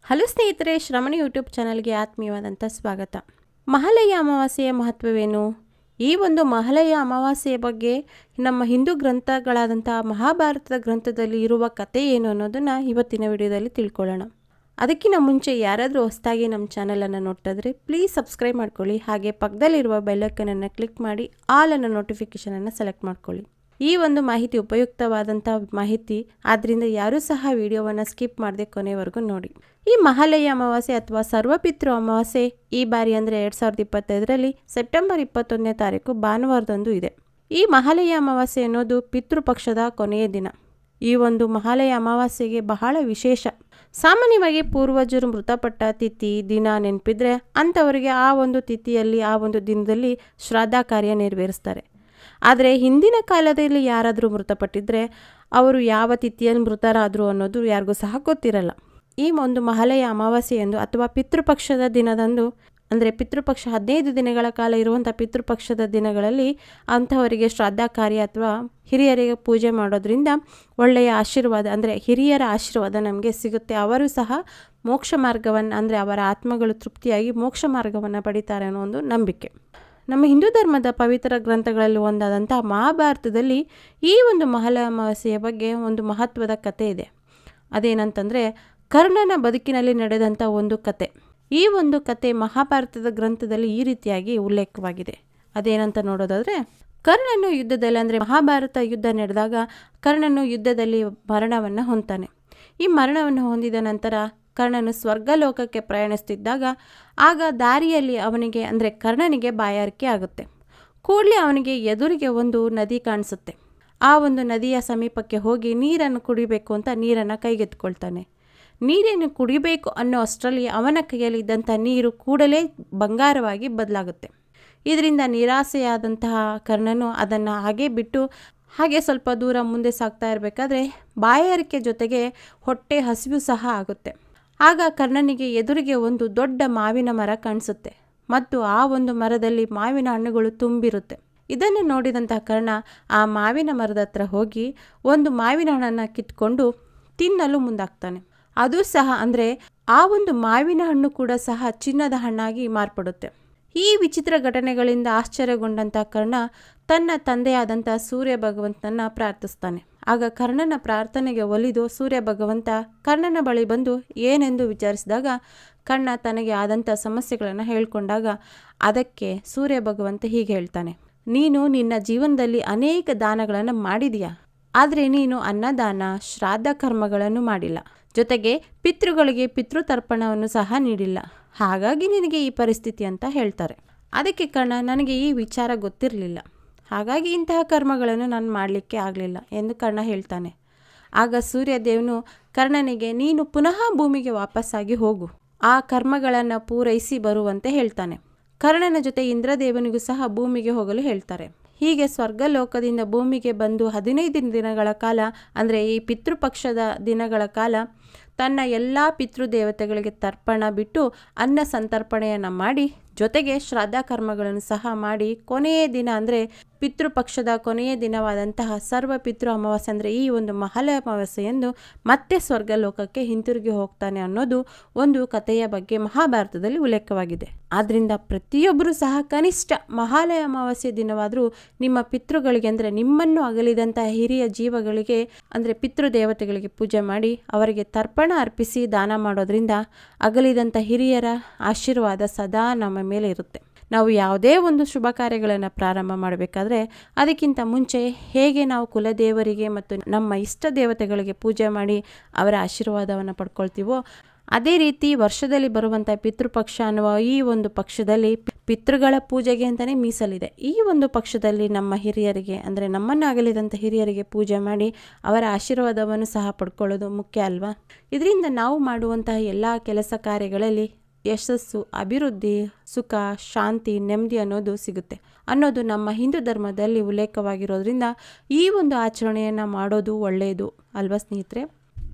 Hello ಸ್ನೇಹಿತರೆ, ಶ್ರಮಣಿ YouTube ಚಾನಲ್ಗೆ ಆತ್ಮೀಯವಾದಂಥ ಸ್ವಾಗತ. ಮಹಾಲಯ ಅಮಾವಾಸ್ಯೆಯ ಮಹತ್ವವೇನು? ಈ ಒಂದು ಮಹಾಲಯ ಅಮಾವಾಸ್ಯೆಯ ಬಗ್ಗೆ ನಮ್ಮ ಹಿಂದೂ ಗ್ರಂಥಗಳಾದಂಥ ಮಹಾಭಾರತದ ಗ್ರಂಥದಲ್ಲಿ ಇರುವ ಕಥೆ ಏನು ಅನ್ನೋದನ್ನು ಇವತ್ತಿನ ವಿಡಿಯೋದಲ್ಲಿ ತಿಳ್ಕೊಳ್ಳೋಣ. ಅದಕ್ಕಿಂತ ಮುಂಚೆ ಯಾರಾದರೂ ಹೊಸದಾಗಿ ನಮ್ಮ ಚಾನಲನ್ನು ನೋಡ್ತಾಯಿದ್ರೆ ಪ್ಲೀಸ್ ಸಬ್ಸ್ಕ್ರೈಬ್ ಮಾಡ್ಕೊಳ್ಳಿ. ಹಾಗೆ ಪಕ್ಕದಲ್ಲಿರುವ ಬೆಲ್ಲೈಕನನ್ನು ಕ್ಲಿಕ್ ಮಾಡಿ ಆಲ್ ಅನ್ನೋ ನೋಟಿಫಿಕೇಷನನ್ನು ಸೆಲೆಕ್ಟ್ ಮಾಡ್ಕೊಳ್ಳಿ. ಈ ಒಂದು ಮಾಹಿತಿ ಉಪಯುಕ್ತವಾದಂಥ ಮಾಹಿತಿ, ಆದ್ದರಿಂದ ಯಾರೂ ಸಹ ವಿಡಿಯೋವನ್ನು ಸ್ಕಿಪ್ ಮಾಡದೆ ಕೊನೆವರೆಗೂ ನೋಡಿ. ಈ ಮಹಾಲಯ ಅಮಾವಾಸ್ಯೆ ಅಥವಾ ಸರ್ವಪಿತೃ ಅಮಾವಾಸ್ಯೆ ಈ ಬಾರಿ ಅಂದರೆ 2025ರಲ್ಲಿ ಸೆಪ್ಟೆಂಬರ್ 21ನೇ ತಾರೀಕು ಭಾನುವಾರದಂದು ಇದೆ. ಈ ಮಹಾಲಯ ಅಮಾವಾಸ್ಯೆ ಅನ್ನೋದು ಪಿತೃಪಕ್ಷದ ಕೊನೆಯ ದಿನ. ಈ ಒಂದು ಮಹಾಲಯ ಅಮಾವಾಸ್ಯೆಗೆ ಬಹಳ ವಿಶೇಷ. ಸಾಮಾನ್ಯವಾಗಿ ಪೂರ್ವಜರು ಮೃತಪಟ್ಟ ತಿಥಿ ದಿನ ನೆನಪಿದ್ರೆ ಅಂಥವರಿಗೆ ಆ ಒಂದು ತಿಥಿಯಲ್ಲಿ ಆ ಒಂದು ದಿನದಲ್ಲಿ ಶ್ರಾದ್ದ ಕಾರ್ಯ ನೆರವೇರಿಸ್ತಾರೆ. ಆದರೆ ಹಿಂದಿನ ಕಾಲದಲ್ಲಿ ಯಾರಾದರೂ ಮೃತಪಟ್ಟಿದ್ದರೆ ಅವರು ಯಾವ ತಿಥಿಯಲ್ಲಿ ಮೃತರಾದರು ಅನ್ನೋದು ಯಾರಿಗೂ ಸಹ ಗೊತ್ತಿರಲ್ಲ. ಈ ಒಂದು ಮಹಾಲಯ ಅಮಾವಾಸ್ಯೆಯಂದು ಅಥವಾ ಪಿತೃಪಕ್ಷದ ದಿನದಂದು, ಅಂದರೆ ಪಿತೃಪಕ್ಷ 15 ದಿನಗಳ ಕಾಲ ಇರುವಂಥ ಪಿತೃಪಕ್ಷದ ದಿನಗಳಲ್ಲಿ ಅಂಥವರಿಗೆ ಶ್ರಾದ್ದ ಕಾರ್ಯ ಅಥವಾ ಹಿರಿಯರಿಗೆ ಪೂಜೆ ಮಾಡೋದ್ರಿಂದ ಒಳ್ಳೆಯ ಆಶೀರ್ವಾದ, ಅಂದರೆ ಹಿರಿಯರ ಆಶೀರ್ವಾದ ನಮಗೆ ಸಿಗುತ್ತೆ. ಅವರು ಸಹ ಮೋಕ್ಷ ಮಾರ್ಗವನ್ನು, ಅಂದರೆ ಅವರ ಆತ್ಮಗಳು ತೃಪ್ತಿಯಾಗಿ ಮೋಕ್ಷ ಮಾರ್ಗವನ್ನು ಪಡಿತಾರೆ ಅನ್ನೋ ಒಂದು ನಂಬಿಕೆ. ನಮ್ಮ ಹಿಂದೂ ಧರ್ಮದ ಪವಿತ್ರ ಗ್ರಂಥಗಳಲ್ಲಿ ಒಂದಾದಂಥ ಮಹಾಭಾರತದಲ್ಲಿ ಈ ಒಂದು ಮಹಾಲಯ ಅಮಾವಾಸ್ಯೆಯ ಬಗ್ಗೆ ಒಂದು ಮಹತ್ವದ ಕಥೆ ಇದೆ. ಅದೇನಂತಂದರೆ ಕರ್ಣನ ಬದುಕಿನಲ್ಲಿ ನಡೆದಂಥ ಒಂದು ಕತೆ. ಈ ಒಂದು ಕತೆ ಮಹಾಭಾರತದ ಗ್ರಂಥದಲ್ಲಿ ಈ ರೀತಿಯಾಗಿ ಉಲ್ಲೇಖವಾಗಿದೆ. ಅದೇನಂತ ನೋಡೋದಾದರೆ, ಕರ್ಣನು ಯುದ್ಧದಲ್ಲಿ, ಅಂದರೆ ಮಹಾಭಾರತ ಯುದ್ಧ ನಡೆದಾಗ ಕರ್ಣನು ಯುದ್ಧದಲ್ಲಿ ಮರಣವನ್ನು ಹೊಂದ್ತಾನೆ. ಈ ಮರಣವನ್ನು ಹೊಂದಿದ ನಂತರ ಕರ್ಣನು ಸ್ವರ್ಗಲೋಕಕ್ಕೆ ಪ್ರಯಾಣಿಸ್ತಿದ್ದಾಗ ಆಗ ದಾರಿಯಲ್ಲಿ ಅವನಿಗೆ, ಅಂದರೆ ಕರ್ಣನಿಗೆ ಬಾಯಾರಿಕೆ ಆಗುತ್ತೆ. ಕೂಡಲೇ ಅವನಿಗೆ ಎದುರಿಗೆ ಒಂದು ನದಿ ಕಾಣಿಸುತ್ತೆ. ಆ ಒಂದು ನದಿಯ ಸಮೀಪಕ್ಕೆ ಹೋಗಿ ನೀರನ್ನು ಕುಡಿಬೇಕು ಅಂತ ನೀರನ್ನು ಕೈಗೆತ್ಕೊಳ್ತಾನೆ. ನೀರನ್ನು ಕುಡಿಬೇಕು ಅನ್ನೋ ಅಷ್ಟರಲ್ಲಿ ಅವನ ಕೈಯಲ್ಲಿ ಇದ್ದಂಥ ನೀರು ಕೂಡಲೇ ಬಂಗಾರವಾಗಿ ಬದಲಾಗುತ್ತೆ. ಇದರಿಂದ ನಿರಾಸೆಯಾದಂತಹ ಕರ್ಣನು ಅದನ್ನು ಹಾಗೆ ಬಿಟ್ಟು ಹಾಗೆ ಸ್ವಲ್ಪ ದೂರ ಮುಂದೆ ಸಾಗ್ತಾ ಇರಬೇಕಾದ್ರೆ ಬಾಯಾರಿಕೆ ಜೊತೆಗೆ ಹೊಟ್ಟೆ ಹಸಿವು ಸಹ ಆಗುತ್ತೆ. ಆಗ ಕರ್ಣನಿಗೆ ಎದುರಿಗೆ ಒಂದು ದೊಡ್ಡ ಮಾವಿನ ಮರ ಕಾಣಿಸುತ್ತೆ ಮತ್ತು ಆ ಒಂದು ಮರದಲ್ಲಿ ಮಾವಿನ ಹಣ್ಣುಗಳು ತುಂಬಿರುತ್ತೆ. ಇದನ್ನು ನೋಡಿದಂತಹ ಕರ್ಣ ಆ ಮಾವಿನ ಮರದ ಹತ್ರ ಹೋಗಿ ಒಂದು ಮಾವಿನ ಹಣ್ಣನ್ನು ಕಿತ್ಕೊಂಡು ತಿನ್ನಲು ಮುಂದಾಗ್ತಾನೆ. ಅದು ಸಹ, ಅಂದರೆ ಆ ಒಂದು ಮಾವಿನ ಹಣ್ಣು ಕೂಡ ಸಹ ಚಿನ್ನದ ಹಣ್ಣಾಗಿ ಮಾರ್ಪಡುತ್ತೆ. ಈ ವಿಚಿತ್ರ ಘಟನೆಗಳಿಂದ ಆಶ್ಚರ್ಯಗೊಂಡಂಥ ಕರ್ಣ ತನ್ನ ತಂದೆಯಾದಂಥ ಸೂರ್ಯ ಭಗವಂತನನ್ನು ಪ್ರಾರ್ಥಿಸ್ತಾನೆ. ಆಗ ಕರ್ಣನ ಪ್ರಾರ್ಥನೆಗೆ ಒಲಿದು ಸೂರ್ಯ ಭಗವಂತ ಕರ್ಣನ ಬಳಿ ಬಂದು ಏನೆಂದು ವಿಚಾರಿಸಿದಾಗ ಕರ್ಣ ತನಗೆ ಆದಂಥ ಸಮಸ್ಯೆಗಳನ್ನು ಹೇಳ್ಕೊಂಡಾಗ ಅದಕ್ಕೆ ಸೂರ್ಯ ಭಗವಂತ ಹೀಗೆ ಹೇಳ್ತಾನೆ, ನೀನು ನಿನ್ನ ಜೀವನದಲ್ಲಿ ಅನೇಕ ದಾನಗಳನ್ನು ಮಾಡಿದೀಯಾ, ಆದರೆ ನೀನು ಅನ್ನದಾನ, ಶ್ರಾದ್ದ ಕರ್ಮಗಳನ್ನು ಮಾಡಿಲ್ಲ, ಜೊತೆಗೆ ಪಿತೃಗಳಿಗೆ ಪಿತೃತರ್ಪಣವನ್ನು ಸಹ ನೀಡಿಲ್ಲ. ಹಾಗಾಗಿ ನಿನಗೆ ಈ ಪರಿಸ್ಥಿತಿ ಅಂತ ಹೇಳ್ತಾರೆ. ಅದಕ್ಕೆ ಕರ್ಣ, ನನಗೆ ಈ ವಿಚಾರ ಗೊತ್ತಿರಲಿಲ್ಲ, ಹಾಗಾಗಿ ಇಂತಹ ಕರ್ಮಗಳನ್ನು ನಾನು ಮಾಡಲಿಕ್ಕೆ ಆಗಲಿಲ್ಲ ಎಂದು ಕರ್ಣ ಹೇಳ್ತಾನೆ. ಆಗ ಸೂರ್ಯದೇವನು ಕರ್ಣನಿಗೆ, ನೀನು ಪುನಃ ಭೂಮಿಗೆ ವಾಪಸ್ಸಾಗಿ ಹೋಗು, ಆ ಕರ್ಮಗಳನ್ನು ಪೂರೈಸಿ ಬರುವಂತೆ ಹೇಳ್ತಾನೆ. ಕರ್ಣನ ಜೊತೆ ಇಂದ್ರದೇವನಿಗೂ ಸಹ ಭೂಮಿಗೆ ಹೋಗಲು ಹೇಳ್ತಾರೆ. ಹೀಗೆ ಸ್ವರ್ಗಲೋಕದಿಂದ ಭೂಮಿಗೆ ಬಂದು 15 ದಿನಗಳ ಕಾಲ, ಅಂದರೆ ಈ ಪಿತೃಪಕ್ಷದ ದಿನಗಳ ಕಾಲ ತನ್ನ ಎಲ್ಲ ಪಿತೃದೇವತೆಗಳಿಗೆ ತರ್ಪಣ ಬಿಟ್ಟು ಅನ್ನ ಸಂತರ್ಪಣೆಯನ್ನು ಮಾಡಿ, ಜೊತೆಗೆ ಶ್ರಾದ್ದ ಕರ್ಮಗಳನ್ನು ಸಹ ಮಾಡಿ, ಕೊನೆಯ ದಿನ, ಅಂದರೆ ಪಿತೃಪಕ್ಷದ ಕೊನೆಯ ದಿನವಾದಂತಹ ಸರ್ವ ಪಿತೃ ಅಮಾವಾಸ್ಯೆ, ಅಂದರೆ ಈ ಒಂದು ಮಹಾಲಯ ಅಮಾವಾಸ್ಯೆಯಂದು ಮತ್ತೆ ಸ್ವರ್ಗಲೋಕಕ್ಕೆ ಹಿಂತಿರುಗಿ ಹೋಗ್ತಾನೆ ಅನ್ನೋದು ಒಂದು ಕಥೆಯ ಬಗ್ಗೆ ಮಹಾಭಾರತದಲ್ಲಿ ಉಲ್ಲೇಖವಾಗಿದೆ. ಆದ್ದರಿಂದ ಪ್ರತಿಯೊಬ್ಬರೂ ಸಹ ಕನಿಷ್ಠ ಮಹಾಲಯ ಅಮಾವಾಸ್ಯೆ ದಿನವಾದರೂ ನಿಮ್ಮ ಪಿತೃಗಳಿಗೆ, ಅಂದರೆ ನಿಮ್ಮನ್ನು ಅಗಲಿದಂತಹ ಹಿರಿಯ ಜೀವಗಳಿಗೆ, ಅಂದರೆ ಪಿತೃದೇವತೆಗಳಿಗೆ ಪೂಜೆ ಮಾಡಿ ಅವರಿಗೆ ತರ್ಪಣ ಅರ್ಪಿಸಿ ದಾನ ಮಾಡೋದ್ರಿಂದ ಅಗಲಿದಂಥ ಹಿರಿಯರ ಆಶೀರ್ವಾದ ಸದಾ ನಮ್ಮ ಮೇಲೆ ಇರುತ್ತೆ. ನಾವು ಯಾವುದೇ ಒಂದು ಶುಭ ಕಾರ್ಯಗಳನ್ನು ಪ್ರಾರಂಭ ಮಾಡಬೇಕಾದ್ರೆ ಅದಕ್ಕಿಂತ ಮುಂಚೆ ಹೇಗೆ ನಾವು ಕುಲದೇವರಿಗೆ ಮತ್ತು ನಮ್ಮ ಇಷ್ಟ ದೇವತೆಗಳಿಗೆ ಪೂಜೆ ಮಾಡಿ ಅವರ ಆಶೀರ್ವಾದವನ್ನು ಪಡ್ಕೊಳ್ತೀವೋ, ಅದೇ ರೀತಿ ವರ್ಷದಲ್ಲಿ ಬರುವಂಥ ಪಿತೃಪಕ್ಷ ಅನ್ನುವ ಈ ಒಂದು ಪಕ್ಷದಲ್ಲಿ ಪಿತೃಗಳ ಪೂಜೆಗೆ ಅಂತಲೇ ಮೀಸಲಿದೆ. ಈ ಒಂದು ಪಕ್ಷದಲ್ಲಿ ನಮ್ಮ ಹಿರಿಯರಿಗೆ, ಅಂದರೆ ನಮ್ಮನ್ನು ಅಗಲಿದಂಥ ಹಿರಿಯರಿಗೆ ಪೂಜೆ ಮಾಡಿ ಅವರ ಆಶೀರ್ವಾದವನ್ನು ಸಹ ಪಡ್ಕೊಳ್ಳೋದು ಮುಖ್ಯ ಅಲ್ವಾ? ಇದರಿಂದ ನಾವು ಮಾಡುವಂತಹ ಎಲ್ಲ ಕೆಲಸ ಕಾರ್ಯಗಳಲ್ಲಿ ಯಶಸ್ಸು, ಅಭಿವೃದ್ಧಿ, ಸುಖ, ಶಾಂತಿ, ನೆಮ್ಮದಿ ಅನ್ನೋದು ಸಿಗುತ್ತೆ ಅನ್ನೋದು ನಮ್ಮ ಹಿಂದೂ ಧರ್ಮದಲ್ಲಿ ಉಲ್ಲೇಖವಾಗಿರೋದ್ರಿಂದ ಈ ಒಂದು ಆಚರಣೆಯನ್ನು ಮಾಡೋದು ಒಳ್ಳೆಯದು ಅಲ್ವಾ ಸ್ನೇಹಿತರೆ?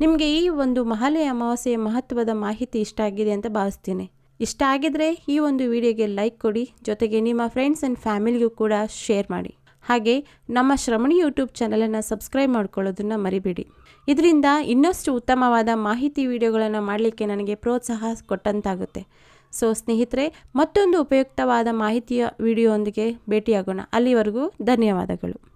ನಿಮಗೆ ಈ ಒಂದು ಮಹಾಲಯ ಅಮಾವಾಸ್ಯೆಯ ಮಹತ್ವದ ಮಾಹಿತಿ ಇಷ್ಟ ಆಗಿದೆ ಅಂತ ಭಾವಿಸ್ತೀನಿ. ಇಷ್ಟ ಆಗಿದ್ರೆ ಈ ಒಂದು ವಿಡಿಯೋಗೆ ಲೈಕ್ ಕೊಡಿ, ಜೊತೆಗೆ ನಿಮ್ಮ ಫ್ರೆಂಡ್ಸ್ ಆ್ಯಂಡ್ ಫ್ಯಾಮಿಲಿಗೂ ಕೂಡ ಶೇರ್ ಮಾಡಿ. ಹಾಗೆ ನಮ್ಮ ಶ್ರಮಣಿ ಯೂಟ್ಯೂಬ್ ಚಾನಲನ್ನು ಸಬ್ಸ್ಕ್ರೈಬ್ ಮಾಡ್ಕೊಳ್ಳೋದನ್ನು ಮರಿಬೇಡಿ. ಇದರಿಂದ ಇನ್ನಷ್ಟು ಉತ್ತಮವಾದ ಮಾಹಿತಿ ವಿಡಿಯೋಗಳನ್ನು ಮಾಡಲಿಕ್ಕೆ ನನಗೆ ಪ್ರೋತ್ಸಾಹ ಕೊಟ್ಟಂತಾಗುತ್ತೆ. ಸೊ ಸ್ನೇಹಿತರೆ, ಮತ್ತೊಂದು ಉಪಯುಕ್ತವಾದ ಮಾಹಿತಿಯ ವಿಡಿಯೋದೊಂದಿಗೆ ಭೇಟಿಯಾಗೋಣ. ಅಲ್ಲಿವರೆಗೂ ಧನ್ಯವಾದಗಳು.